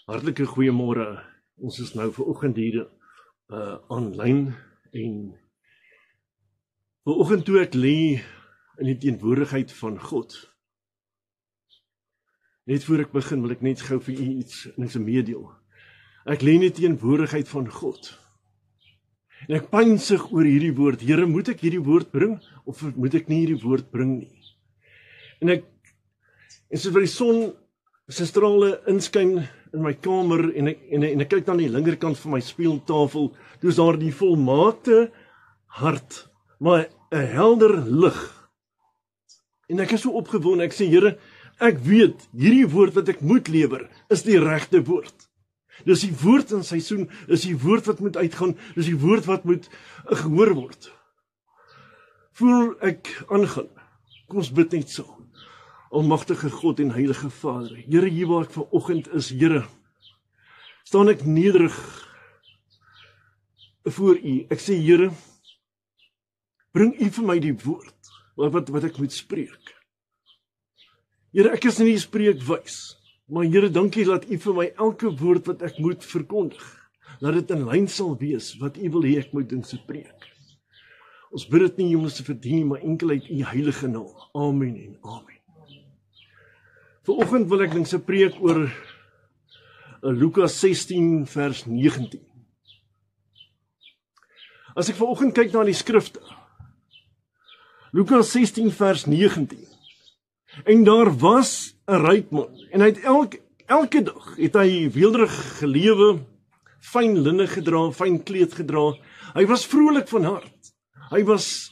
Hartlike goeiemôre. Ons is nou vanoggend hier aanlyn en vanoggend toe ek lê in die teenwoordigheid van God. Net voor ek begin wil ek net gou vir u iets meedeel. Ek lê in die teenwoordigheid van God. En ek pynsig oor hierdie woord. Here, moet ek hierdie woord bring of moet ek nie hierdie woord bring nie? En soos vir die son sy strale inskyn in my kamer en ek kyk aan die linkerkant van my speeltafel, toe is daar die volmaakte hart, maar 'n helder lig. En ek is so opgewonde, ek sê, Here, ek weet, hierdie woord wat ek moet lewer, is die regte woord. Dis die woord in seisoen, is die woord wat moet uitgaan, dis die woord wat moet gehoor word. Voor ek aangaan, kom ons bid net so. Almagtige God en heilige Vader, Here, hier waar ek vanoggend is, Here, staan ek nederig voor U. Ek sê, Here, bring U vir my die woord, wat ek moet spreek. Here, ek is nie spreekwys, maar Here, dankie dat U vir my elke woord wat ek moet verkondig, dat dit in lyn sal wees, wat U wil hê ek moet doen spreek. Ons bid dit nie om ons te verdien nie, maar enkel uit U heilige naam. Amen en amen. Vanoggend wil ek se preek oor Lukas 16 vers 19. As ek vanoggend kyk na die skrifte, Lukas 16 vers 19, en daar was 'n ryk man, en hy het elke dag het hy weelderig gelewe, fyn linne gedra, fyn kleed gedra, hy was vrolik van hart, hy was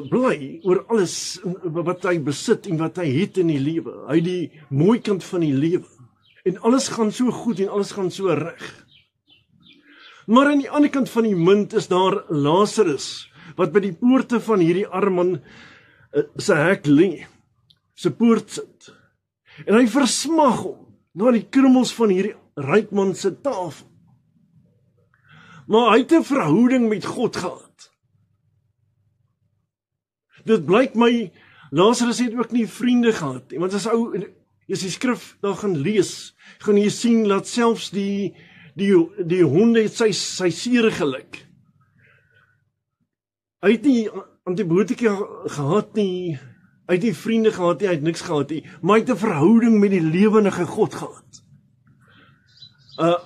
bly oor alles wat hy besit en wat hy het in die lewe. Hy die mooi kant van die lewe. En alles gaan so goed en alles gaan so reg. Maar aan die ander kant van die munt is daar Lazarus, wat by die poorte van hierdie arme man sy hek lê, sy poort sit. En hy versmag hom na die krummels van hierdie ryk man se tafel. Maar hy het 'n verhouding met God gehad. Dit blyk my, Lazarus het ook nie vriende gehad, want as die skrif daar gaan lees, gaan jy sien dat selfs die honde het sy sere gelik. Hy het nie antibiotika gehad nie, hy het nie vriende gehad nie, hy het niks gehad nie, maar hy het 'n verhouding met die lewendige God gehad.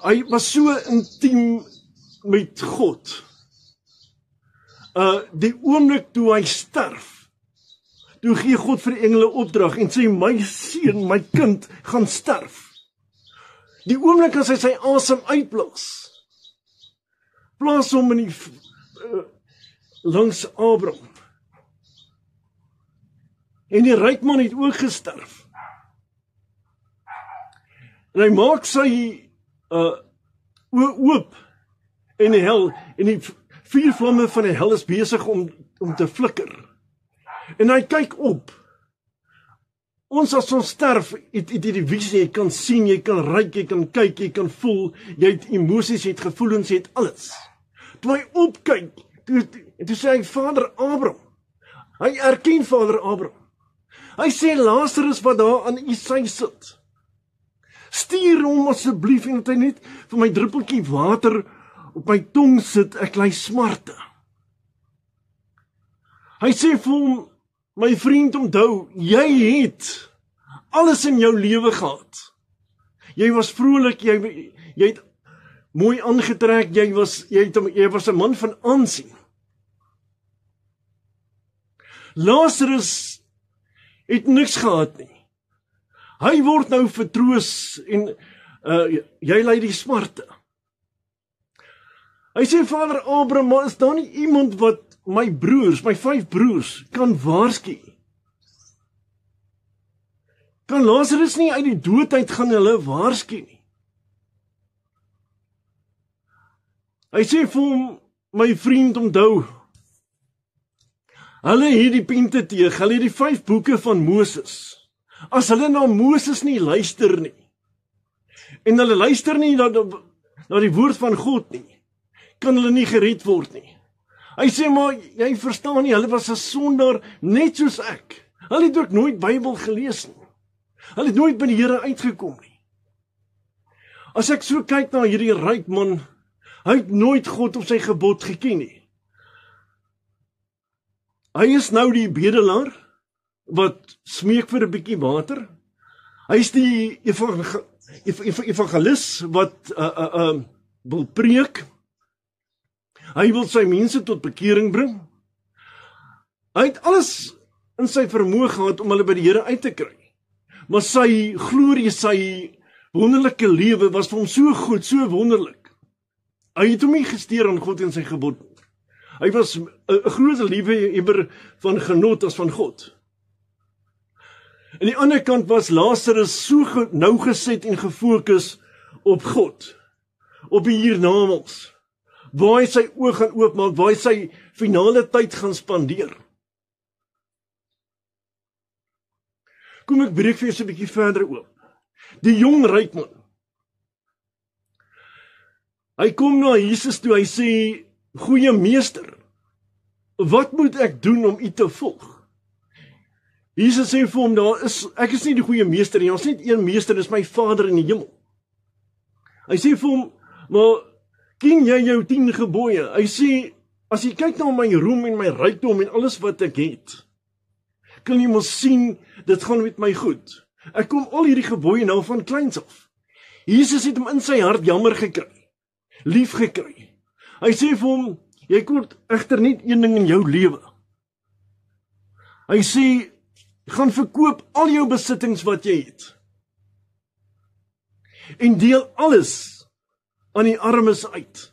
Hy was so intiem met God. Die oomblik toe hy sterf, toe gee God vir die engele opdrag en sê, my seun, my kind, gaan sterf. Die oomblik as hy sy asem uitblaas, plaas hom in die langs Abraham. En die ryk man het ook gesterf. En hy maak sy oop in die hel, en die vier vlamme van die hel is besig om te flikker. En hy kyk op. Ons as ons sterf, het die visie, jy kan sien, jy kan ruik, jy kan kyk, jy kan voel, jy het emosies, jy het gevoelens, jy het alles. Toe hy opkyk, toe sê hy, Vader Abraham. Hy erken Vader Abraham. Hy sê, Lazarus wat daar aan u sy sit, stuur hom asseblief, en dat hy net vir my druppeltjie water op my tong sit, ek ly smarte. Hy sê vir hom, my vriend, onthou, jy het alles in jou lewe gehad. Jy was vrolik, jy het mooi aangetrek, jy was 'n man van aansien. Lazarus het niks gehad nie. Hy word nou vertroos en jy ly die smarte. Hy sê, Vader Abraham, maar is daar nie iemand wat my 5 broers, kan waarsku? Kan Lazarus nie uit die dood uit gaan hulle waarsku nie? Hy sê vir hom, my vriend, onthou, hulle het die Pentateuch, hulle het die 5 boeke van Moses. As hulle na Moses nie luister nie, en hulle luister nie na die woord van God nie, kan hulle nie gered word nie. Hy sê, maar jy verstaan nie, hulle was 'n sondaar net soos ek. Hulle het ook nooit Bybel gelees nie. Hulle het nooit by die Here uitgekom nie. As ek so kyk na hierdie ryk man, hy het nooit God op sy gebod geken nie. Hy is nou die bedelaar, wat smeek vir 'n bietjie water. Hy is die evangelis wat wil preek. Hy wil sy mense tot bekering bring. Hy het alles in sy vermoë gehad om hulle by die Here uit te kry. Maar sy glorie, sy wonderlike lewe was vir hom so goed, so wonderlik. Hy het hom nie gesteer aan God en sy gebod. Hy was 'n groter liefhebber van genot as van God. Aan die ander kant was Lazarus so nou geset en gefokus op God, op die hiernamaals, waar hy sy oë gaan oopmaak, waar hy sy finale tyd gaan spandeer. Kom ek breek vir jou so 'n bietjie verder oop. Die jong ryk man. Hy kom na Jesus toe, hy sê, goeie meester, wat moet ek doen om u te volg? Jesus sê vir hom, ek is nie die goeie meester nie, ons net een meester, dis my Vader in die hemel. Hy sê vir hom, maar ken jy jou 10 gebooie? Hy sê, as jy kyk na my roem en my rykdom en alles wat ek het, kan jy mos sien, dit gaan met my goed. Ek kom al hierdie gebooie nou van kleins af. Jesus het hom in sy hart jammer gekry, lief gekry. Hy sê vir hom, jy kort egter net een ding in jou lewe. Hy sê, gaan verkoop al jou besittings wat jy het. En deel alles aan die armes uit.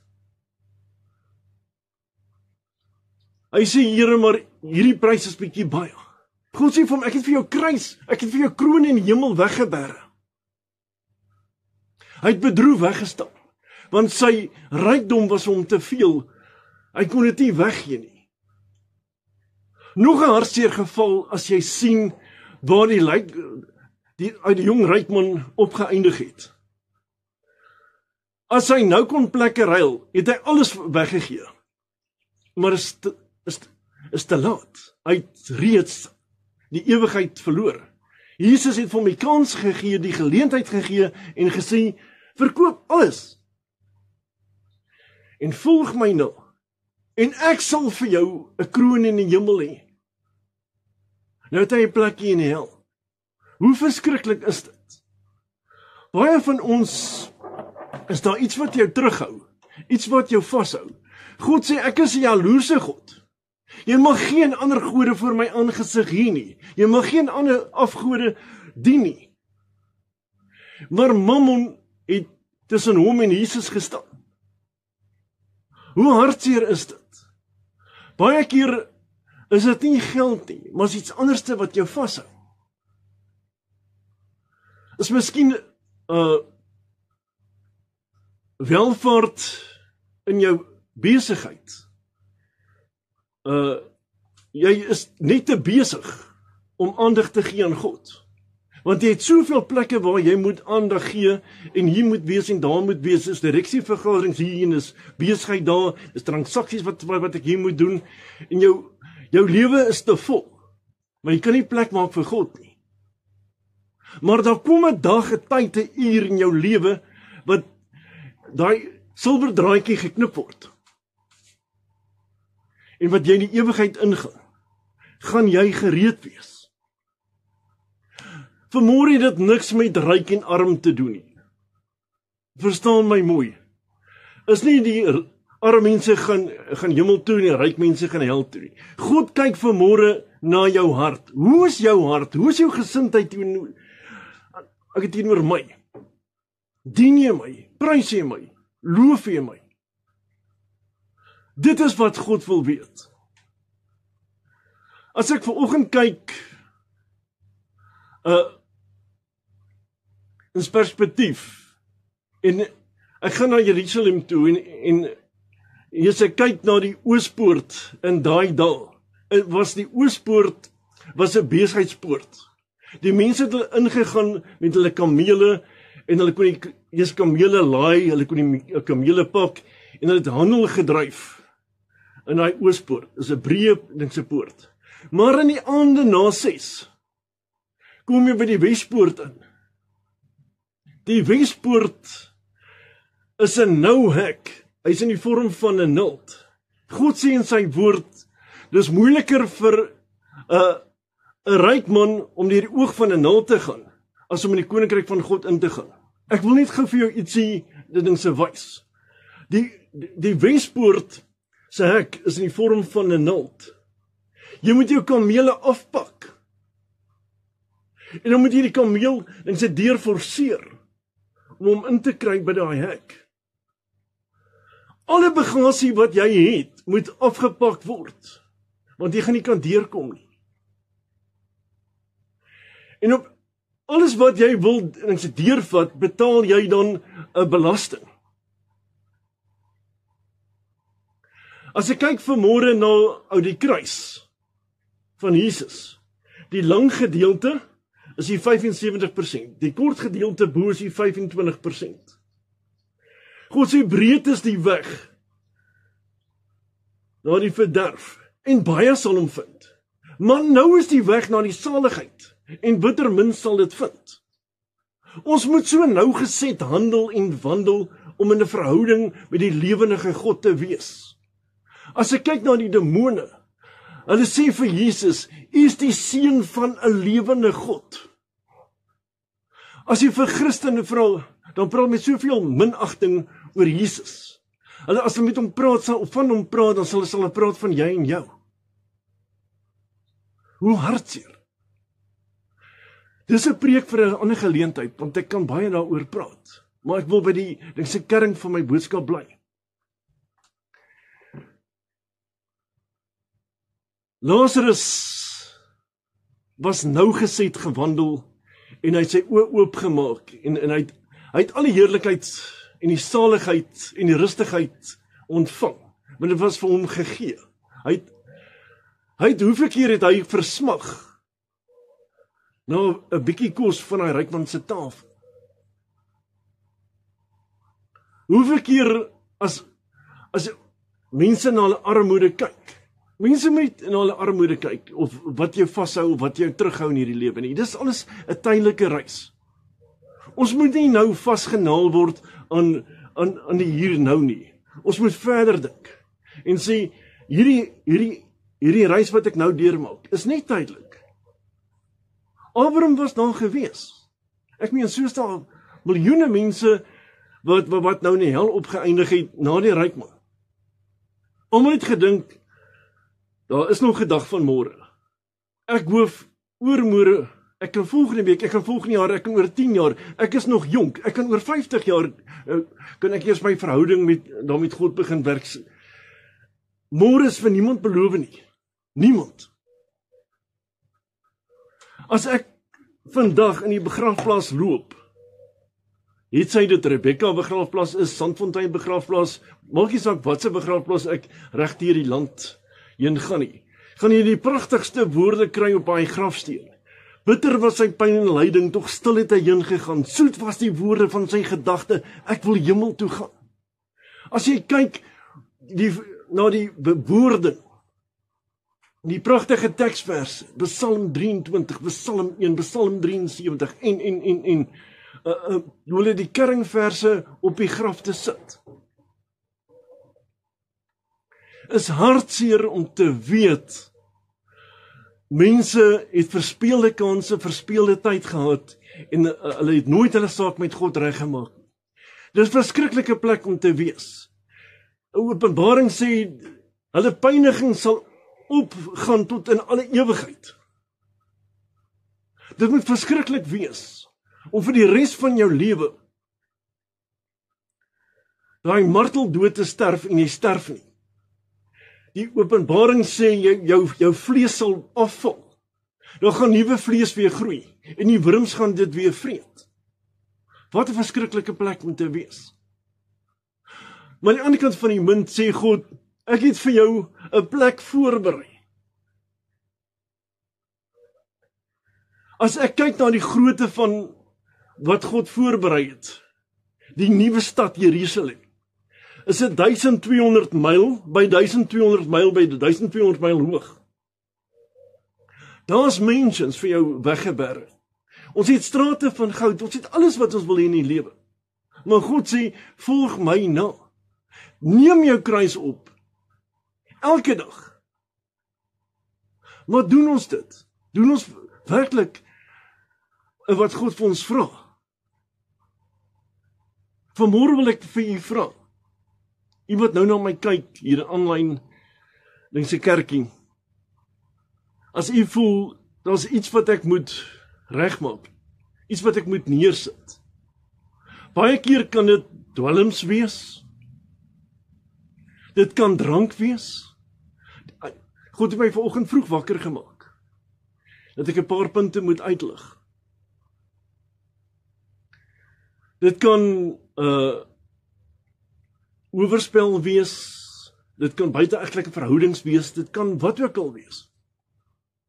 Hy sê, Here, maar hierdie prys is bietjie baie. God sê vir hom, ek het vir jou kruis, ek het vir jou kroon in die hemel weggebere. Hy het bedroef weggestap, want sy rykdom was hom te veel. Hy kon dit nie weggee nie. Nog 'n hartseer geval as jy sien waar die jong ryk man opgeëindig het. As hy nou kon plekke ruil, het hy alles weggegee. Maar is te laat. Hy het reeds die ewigheid verloor. Jesus het vir hom die kans gegee, die geleentheid gegee en gesê, verkoop alles. En volg my nou. En ek sal vir jou 'n kroon in die hemel hê. Nou het hy 'n plekkie in die hel. Hoe verskriklik is dit? Baie van ons is daar iets wat jou terughou, iets wat jou vashou. God sê, ek is 'n jaloerse God. Jy mag geen ander gode voor my aangesig hê nie. Jy mag geen ander afgode dien nie. Maar Mammon het tussen hom en Jesus gestaan. Hoe hartseer is dit? Baie keer is dit nie geld nie, maar is iets anderste wat jou vashou. Is miskien welvaart in jou besigheid. Jy is net te besig om aandag te gee aan God. Want jy het soveel plekke waar jy moet aandag gee, en hier moet wees en daar moet wees, is direksievergaderings hier en is besigheid daar, is transaksies wat ek hier moet doen, en jou lewe is te vol, maar jy kan nie plek maak vir God nie. Maar daar kom 'n dag, 'n tyd, 'n uur in jou lewe, wat daai silwerdraadjie geknip word. En wat jy in die ewigheid ingaan, gaan jy gereed wees. Vanmôre het dit niks met ryk en arm te doen nie. Verstaan my mooi. Is nie die arme mense gaan hemel toe en die ryk mense gaan hel toe nie. God kyk vanmôre na jou hart. Hoe is jou hart? Hoe is jou gesindheid teenoor my? Dien jy my? Prys jy my? Loof jy my? Dit is wat God wil weet. As ek vanoggend kyk in perspektief, en ek gaan na Jerusalem toe, en as ek kyk na die Oospoort in daai dae, was die Oospoort 'n besigheidspoort. Die mense het hulle ingegaan met hulle kamele, en hulle kon die kamele laai, hulle kon die kamele pak, en hulle het handel gedryf in daai Oospoort. Dis 'n breë dingse poort. Maar in die aande na 6 kom jy by die Wespoort in. Die Wespoort is 'n nou-hek. Hy's in die vorm van 'n nult. God sê in sy woord, dis moeiliker vir 'n ryk man om deur die oog van 'n nult te gaan, as om in die koninkryk van God in te gaan. Ek wil net gou vir jou ietsie, dit ding se wys. Die Wespoort se hek is in die vorm van 'n nult. Jy moet jou kamele afpak. En dan moet jy die kameel in sy deur forceer om hom in te kry by daai hek. Alle bagasie wat jy het, moet afgepak word, want jy gaan nie kan deurkom nie. En op alles wat jy wil in sy deurvat, betaal jy dan 'n belasting. As ek kyk vanmôre na die kruis van Jesus, die lang gedeelte is die 75%, die kort gedeelte bo is die 25%. God sê breed is die weg na die verderf, en baie sal hom vind. Maar nou is die weg na die saligheid, en bitter min sal dit vind. Ons moet so nougeset handel en wandel om in 'n verhouding met die lewendige God te wees. As ek kyk na die demone, hulle sê vir Jesus, U is die seun van 'n lewende God. As jy vir Christene vra, dan praat met soveel minagting oor Jesus. As hulle met hom praat, van hom praat, dan sal hulle praat van jy en jou. Hoe hartseer. Dis 'n preek vir 'n ander geleentheid, want ek kan baie daaroor praat. Maar ek wil by die kern van my boodskap bly. Lazarus was nougeset gewandel, en hy het sy oë oopgemaak, en hy het al die heerlikheid, en die saligheid, en die rustigheid ontvang, want dit was vir hom gegee. Hoeveel keer het hy versmag, na 'n bietjie kos van hy rykman se tafel? Hoeveel keer, as mense na hulle armoede kyk, mense moet na hulle armoede kyk, of wat jou vashou, of wat jou terughou in hierdie lewe nie. Dis alles 'n tydelike reis. Ons moet nie nou vasgenaal word aan die hier nou nie. Ons moet verder dink, en sê, hierdie reis wat ek nou deurmaak, is net tydelik. Abraham was daar gewees. Ek meen, soos daar miljoene mense, wat nou in die hel opgeëindig het, na die ryk man. Almal het gedink, daar is nog 'n dag van môre. Ek hoop oormôre, ek kan volgende week, ek kan volgende jaar, ek kan oor 10 jaar, ek is nog jonk, ek kan oor 50 jaar, kan ek eers my verhouding met God begin werk. Môre is vir niemand beloof nie. Niemand. As ek vandag in die begrafplaas loop, het sy dit Rebecca begrafplaas is, Sandfontein begrafplaas, maak nie saak wat se begrafplaas ek reg deur die land heen gaan nie, gaan jy die pragtigste woorde kry op daai grafsteen. Bitter was sy pyn en lyding, tog stil het hy heen gegaan. Soet was die woorde van sy gedagte, ek wil hemel toe gaan. As jy kyk na die woorde, die pragtige teksverse, Psalm 23, Psalm 1, Psalm 73 en hulle die kerringverse op die graf te sit. Is hartseer om te weet, mense het verspeelde kanse, verspeelde tyd gehad, en hulle het nooit hulle saak met God reggemaak. Dit is 'n verskriklike plek om te wees. Openbaring sê, hulle pyniging sal opgaan tot in alle ewigheid. Dit moet verskriklik wees, om vir die res van jou lewe, daai marteldood te sterf, en jy sterf nie. Die Openbaring sê, jou vlees sal afval. Dan gaan nuwe vlees weer groei, en die wurms gaan dit weer vreet. Wat 'n verskriklike plek moet te wees. Maar aan die ander kant van die munt sê God, ek het vir jou 'n plek voorberei. As ek kyk na die grootte van wat God voorberei het, die nuwe stad Jerusalem, is dit 1200 myl by 1200 myl by 1200 myl hoog. Daar's mansions vir jou weggeberg. Ons het strate van goud, ons het alles wat ons wil hê in die lewe. Maar God sê, volg my na. Neem jou kruis op. Elke dag. Maar doen ons dit? Doen ons werklik wat God vir ons vra? Vanmôre wil ek vir u vra. U wat nou na my kyk hier aanlyn in se kerkie. As u voel daar's iets wat ek moet regmaak, iets wat ek moet neersit. Baie keer kan dit dwelms wees. Dit kan drank wees. God het my vanoggend vroeg wakker gemaak, dat ek 'n paar punte moet uitlig. Dit kan oorspel wees, dit kan buiteegtelike verhoudings wees, dit kan wat ook al wees,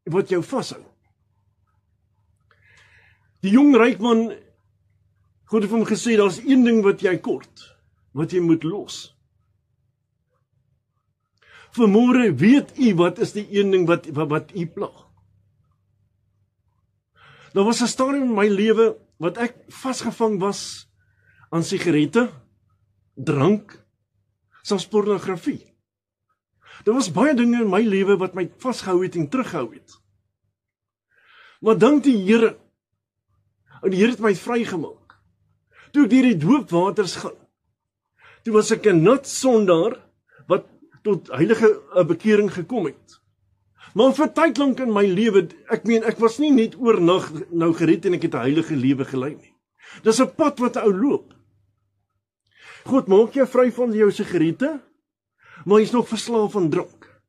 wat jou vashou. Die jong ryk man, God het vir hom gesê, daar's een ding wat jy kort, wat jy moet los. Vanmôre weet u wat is die een ding wat u pla. Daar was 'n stadium in my lewe wat ek vasgevang was aan sigarette, drank, selfs pornografie. Daar was baie dinge in my lewe wat my vasgehou het en teruggehou het. Maar dank die Here, en die Here het my vrygemaak. Toe ek deur die doopwaters gaan, toe was ek 'n nat sondaar wat tot heilige bekering gekom het. Maar vir tyd lank in my lewe, ek was nie net oornag nou gered en ek het 'n heilige lewe gelei nie. Dis 'n pad wat 'n ou loop. God maak jou vry van jou sigarette, maar jy's nog verslaaf aan drank.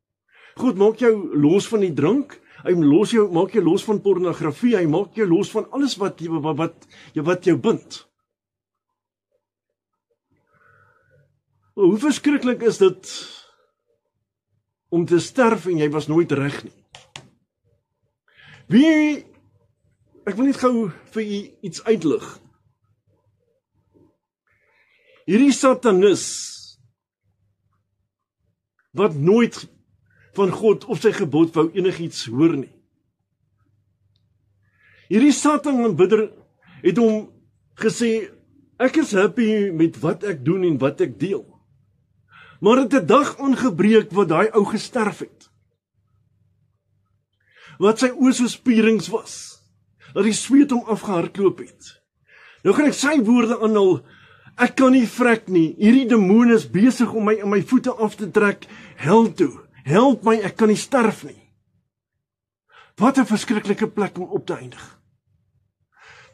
God maak jou los van die drank, hy maak jou los van pornografie, hy maak jou los van alles wat jou bind. Hoe verskriklik is dit om te sterf en jy was nooit reg nie. Ek wil net gou vir u iets uitlig. Hierdie Satanis, wat nooit van God of sy gebod wou enigiets hoor nie. Hierdie Satan-aanbidder het hom gesê, ek is happy met wat ek doen en wat ek deel. Maar het 'n dag aangebreek wat daai ou gesterf het. Wat sy oë so spierings was, dat die sweet hom afgehardloop het. Nou gaan ek sy woorde aanhaal, ek kan nie vrek nie, hierdie demoon is besig om my in my voete af te trek, hel toe, help my, ek kan nie sterf nie. Wat 'n verskriklike plek om op te eindig.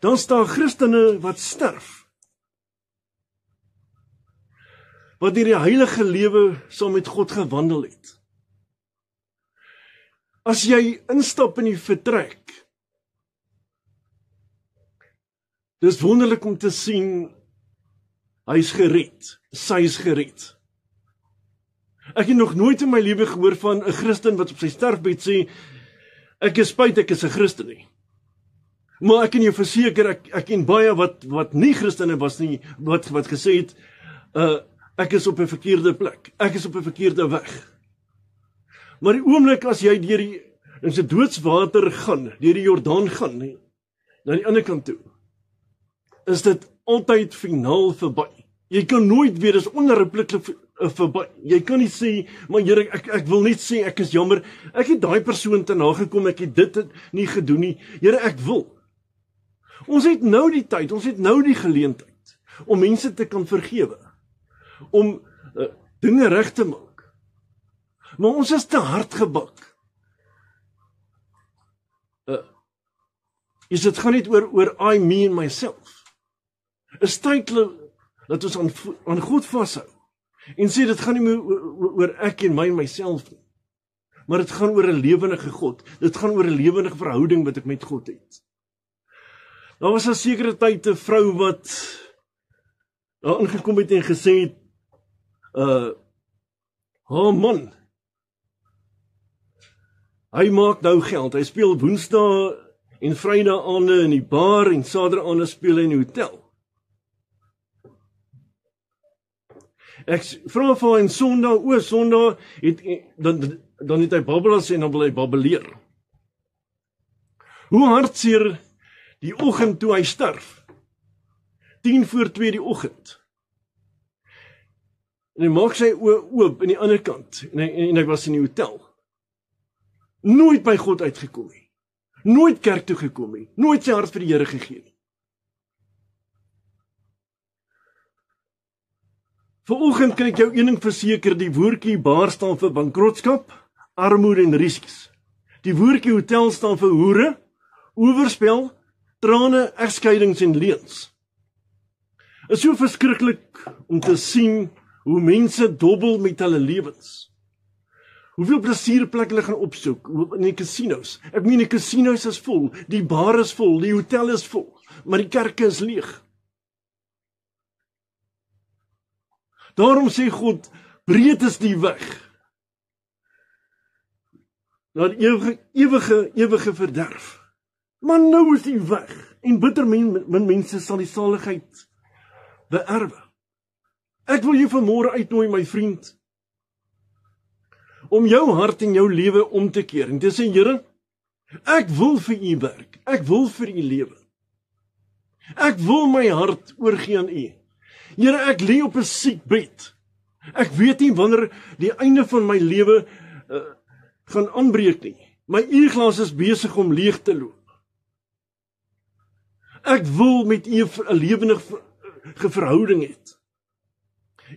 Dan staan Christene wat sterf, wat deur die heilige lewe saam met God gewandel het. As jy instap in die vertrek, dis wonderlik om te sien, hy is gered, sy is gered. Ek het nog nooit in my lewe gehoor van 'n Christen wat op sy sterfbed sê, ek is spyt, ek is 'n Christen nie. Maar ek kan jou verseker, ek ken baie wat nie Christene was nie, wat gesê het, ek is op 'n verkeerde plek, ek is op 'n verkeerde weg. Maar die oomblik as jy deur die doodswater gaan, deur die Jordaan gaan, na die ander kant toe, is dit altyd finaal verby. Jy kan nooit weer, dis onherroepelik verby. Jy kan nie sê, maar Here, ek wil net sê, ek is jammer, ek het daai persoon te nagekom, ek het dit nie gedoen nie. Here, ek wil. Ons het nou die tyd, ons het nou die geleentheid om mense te kan vergewe, om dinge reg te maak. Maar ons is te hard gebak. Dit gaan niet oor I, me en myself. Is tyd dat ons aan God vashou en sê dit gaan nie meer oor ek en my en myself nie. Maar dit gaan oor 'n lewendige God. Dit gaan oor 'n lewendige verhouding wat ek met God het. Daar was 'n sekere tyd 'n vrou wat daar ingekom het en gesê het, man, hy maak nou geld. Hy speel Woensdae en Vrydae aande in die bar en Saterdae aande speel hy in die hotel. Ek vra vir hom Sondag dan het hy babbelas en dan wil hy babbeleer. Hoe hartseer Die oggend toe hy sterf. 1:50 die oggend. En hy maak sy oë oop aan die ander kant. En hy was in die hotel. Nooit by God uitgekom nie. Nooit kerk toe gekom nie. Nooit sy hart vir die Here gegee nie. Vanoggend kan ek jou een ding verseker, die woordjie baar staan vir bankrotskap, armoede en risiko's. Die woordjie hotel staan vir hoere, oorspel, trane, egskeidings en leuns. Dit is so verskriklik om te sien hoe mense dobbel met hulle lewens. Hoeveel plesierplekke hulle gaan opsoek in die casinos. Ek meen die casinos is vol, die bar is vol, die hotel is vol, maar die kerke is leeg. Daarom sê God, breed is die weg na die ewige verderf. Maar nou is die weg, en bitter min mense sal die saligheid beerwe. Ek wil jou vanmôre uitnooi, my vriend, om jou hart en jou lewe om te keer, en te sê, Here, ek wil vir U werk, ek wil vir U lewe. Ek wil my hart oorgee aan U. Here, ek lê op 'n siek bed. Ek weet nie wanneer die einde van my lewe gaan aanbreek nie. My uurglas is besig om leeg te loop. Ek wil met U 'n lewendige verhouding hê.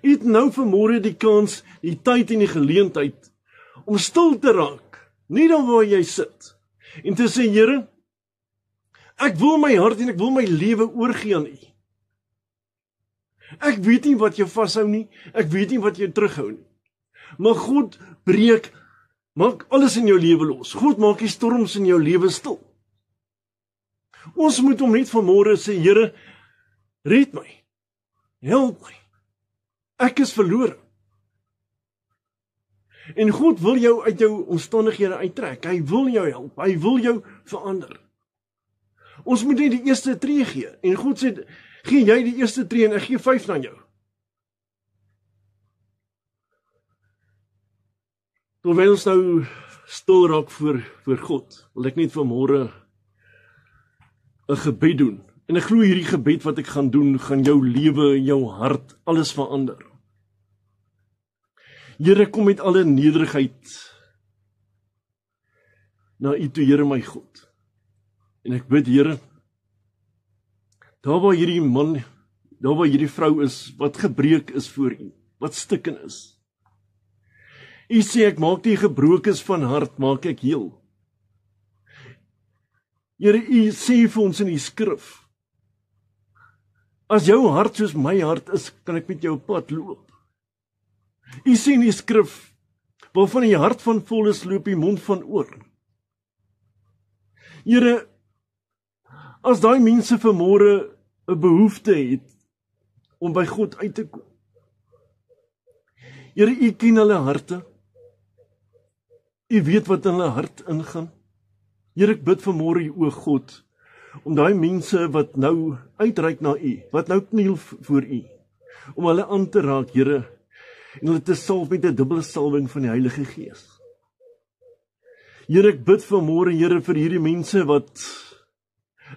U het nou vanmôre die kans, die tyd en die geleentheid om stil te raak, nie dan waar jy sit, en te sê, Here, ek wil my hart en ek wil my lewe oorgee aan U. Ek weet nie wat jou vashou nie, ek weet nie wat jou terughou nie. Maar God maak alles in jou lewe los. God maak die storms in jou lewe stil. Ons moet hom net vanmôre sê, Here, red my, help my. Ek is verlore. En God wil jou uit jou omstandighede uittrek. Hy wil jou help, hy wil jou verander. Ons moet net die eerste tree gee. En God sê, gee jy die eerste tree en ek gee 5 aan jou. Terwyl ons nou stil raak voor God, wil ek net vanmôre 'n gebed doen. En ek glo hierdie gebed wat ek gaan doen, gaan jou lewe, jou hart, alles verander. Here, kom met alle nederigheid na U toe, Here my God. En ek bid, Here, daar waar hierdie man, daar waar hierdie vrou is, wat gebreek is voor U, wat stikken is. U sê, ek maak die gebrokes van hart, maak ek heel. Here, U sê vir ons in die skrif, as jou hart soos my hart is, kan ek met jou pad loop. U sê in die skrif, waarvan die hart van vol is, loop die mond van oor. Here, as daai mense vanmôre 'n behoefte het om by God uit te kom. Here, U ken hulle harte. U weet wat in hulle hart ingaan. Here, ek bid vanmôre, o God, om daai mense wat nou uitreik na U, wat nou kniel voor U, om hulle aan te raak, Here, en hulle te salf met 'n dubbele salwing van die Heilige Gees. Here, ek bid vanmôre, Here, vir hierdie mense wat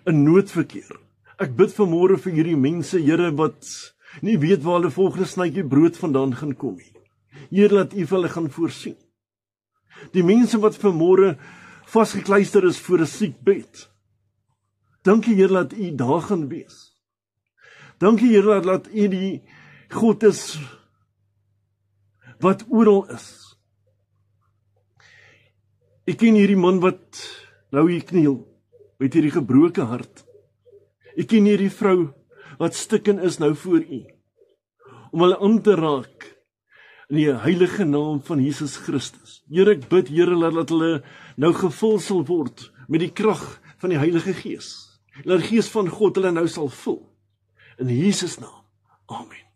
in nood verkeer. Ek bid vanmôre vir hierdie mense, Here, wat nie weet waar hulle volgende snytjie brood vandaan gaan kom nie. Here, laat U vir hulle gaan voorsien. Die mense wat vanmôre vasgekluister is voor 'n siek bed. Dankie, Here, dat U daar gaan wees. Dankie, Here, dat U die God is wat oral is. Ek ken hierdie man wat nou hier kniel, met hierdie gebroke hart. Ek ken hierdie vrou wat stikken is nou voor U, om hulle aan te raak in die heilige naam van Jesus Christus. Here, ek bid, Here, dat hulle nou gevul sal word met die krag van die Heilige Gees. Dat die Gees van God hulle nou sal vul. In Jesus naam. Amen.